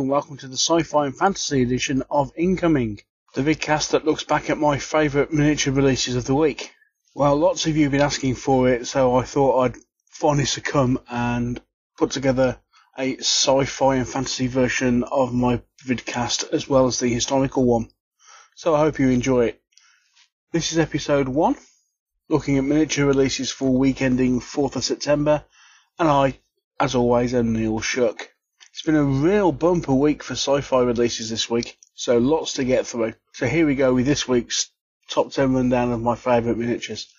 and welcome to the Sci-Fi and Fantasy edition of Incoming, the vidcast that looks back at my favourite miniature releases of the week. Well, lots of you have been asking for it, so I thought I'd finally succumb and put together a sci-fi and fantasy version of my vidcast as well as the historical one. So I hope you enjoy it. This is episode 1, looking at miniature releases for week ending 4th of September, and I, as always, am Neil Shuck. It's been a real bumper week for sci-fi releases this week, so lots to get through. So here we go with this week's top 10 rundown of my favourite miniatures.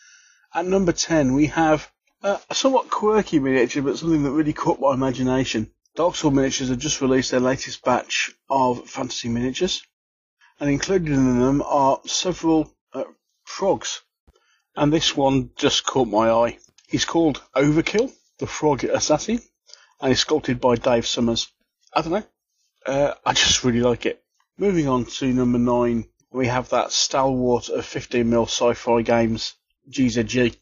At number 10 we have a somewhat quirky miniature, but something that really caught my imagination. Dark Sword Miniatures have just released their latest batch of fantasy miniatures, and included in them are several frogs. And this one just caught my eye. He's called Overkill, the Frog Assassin, and is sculpted by Dave Summers. I don't know. I just really like it. Moving on to number 9, we have that stalwart of 15mm sci-fi games, GZG.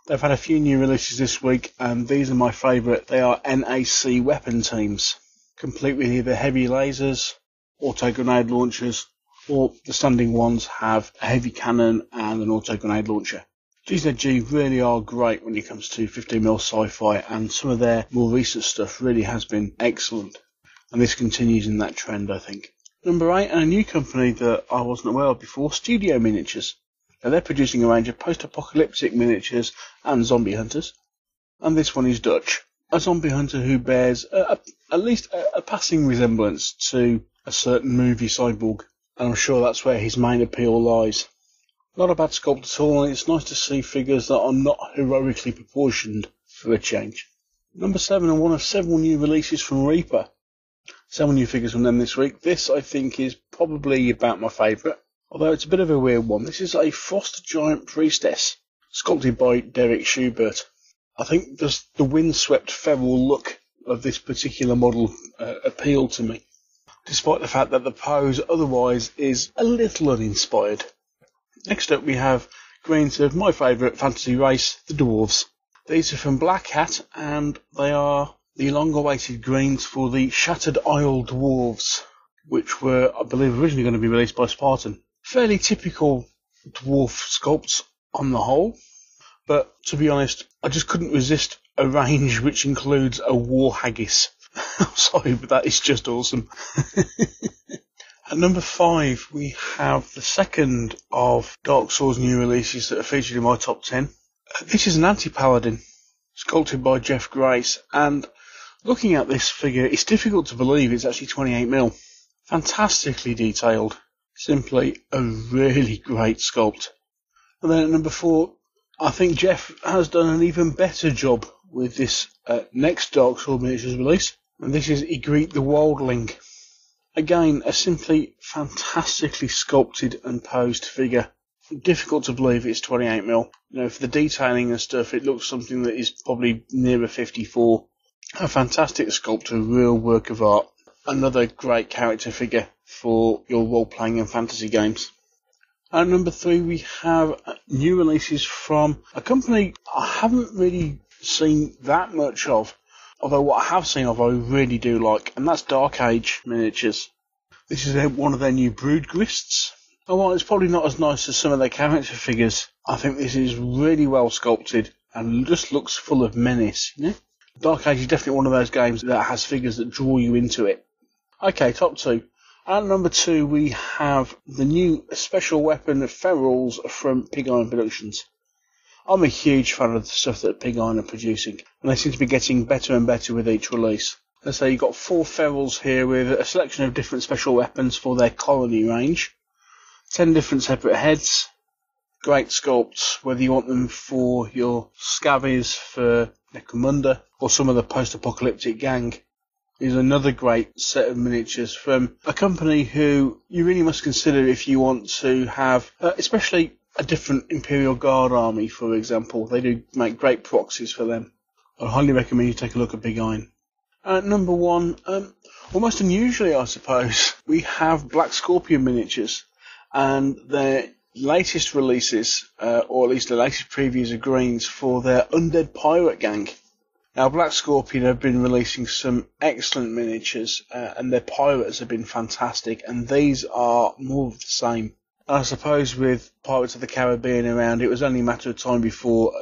They've had a few new releases this week, and these are my favourite. They are NAC weapon teams, complete with either heavy lasers, auto grenade launchers, or the standing ones have a heavy cannon and an auto grenade launcher. GZG really are great when it comes to 15mm sci-fi, and some of their more recent stuff really has been excellent. And this continues in that trend, I think. Number 8, and a new company that I wasn't aware of before, Studio Miniatures. Now they're producing a range of post-apocalyptic miniatures and zombie hunters. And this one is Dutch, a zombie hunter who bears at least a passing resemblance to a certain movie cyborg. And I'm sure that's where his main appeal lies. Not a bad sculpt at all, and it's nice to see figures that are not heroically proportioned for a change. Number 7, and one of several new releases from Reaper. 7 new figures from them this week. This, I think, is probably about my favourite, although it's a bit of a weird one. This is a Frost Giant Priestess, sculpted by Derek Schubert. I think the windswept feral look of this particular model appealed to me, despite the fact that the pose otherwise is a little uninspired. Next up we have greens of my favourite fantasy race, the Dwarves. These are from Black Hat, and they are the long-awaited greens for the Shattered Isle Dwarves, which were, I believe, originally going to be released by Spartan. Fairly typical dwarf sculpts on the whole, but to be honest, I just couldn't resist a range which includes a war haggis. I'm sorry, but that is just awesome. At number 5, we have the second of Dark Sword's new releases that are featured in my top 10. This is an anti-Paladin, sculpted by Jeff Grace, and looking at this figure, it's difficult to believe it's actually 28mm. Fantastically detailed. Simply a really great sculpt. And then at number 4, I think Jeff has done an even better job with this next Dark Sword Miniatures release, and this is Ygritte the Wildling. Again, a simply fantastically sculpted and posed figure. Difficult to believe it's 28mm. You know, for the detailing and stuff, it looks something that is probably nearer 54. A fantastic sculpt, a real work of art. Another great character figure for your role-playing and fantasy games. At number 3, we have new releases from a company I haven't really seen that much of, although what I have seen of I really do like, and that's Dark Age Miniatures. This is one of their new Brood Grists. And while it's probably not as nice as some of their character figures, I think this is really well sculpted and just looks full of menace, you know? Dark Age is definitely one of those games that has figures that draw you into it. Okay, top 2. At number 2, we have the new special weapon Ferals from Pig Iron Productions. I'm a huge fan of the stuff that Pig Iron are producing, and they seem to be getting better and better with each release. Let's say you've got 4 Ferals here with a selection of different special weapons for their colony range. 10 different separate heads. Great sculpts, whether you want them for your scavies for Necromunda or some of the post-apocalyptic gang. Is another great set of miniatures from a company who you really must consider if you want to have, especially a different Imperial Guard army, for example. They do make great proxies for them. I highly recommend you take a look at Big Iron. At number 1, almost unusually I suppose, we have Black Scorpion Miniatures, and their latest releases, or at least the latest previews of greens for their Undead Pirate Gang. Now, Black Scorpion have been releasing some excellent miniatures, and their pirates have been fantastic, and these are more of the same. I suppose with Pirates of the Caribbean around, it was only a matter of time before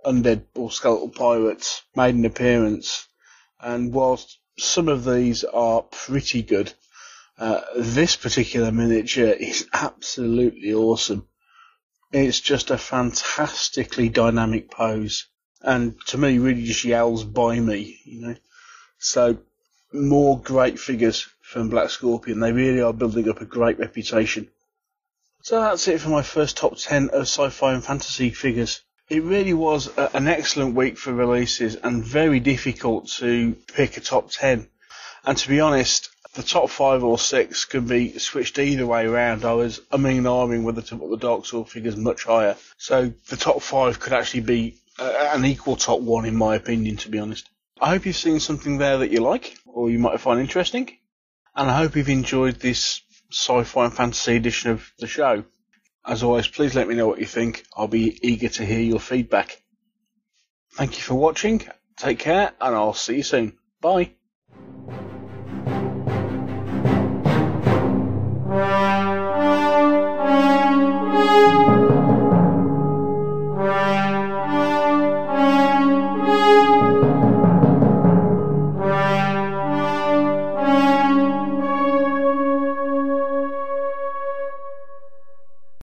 undead or skeletal pirates made an appearance. And whilst some of these are pretty good, this particular miniature is absolutely awesome. It's just a fantastically dynamic pose, and to me really just yells by me, you know. So, more great figures from Black Scorpion. They really are building up a great reputation. So that's it for my first top 10 of sci-fi and fantasy figures. It really was an excellent week for releases and very difficult to pick a top 10. And to be honest, the top 5 or 6 could be switched either way around. I was umming whether to put the Dark Sword figures much higher. So the top 5 could actually be an equal top 1 in my opinion, to be honest. I hope you've seen something there that you like, or you might find interesting. And I hope you've enjoyed this sci-fi and fantasy edition of the show. As always, please let me know what you think. I'll be eager to hear your feedback. Thank you for watching. Take care, and I'll see you soon. Bye.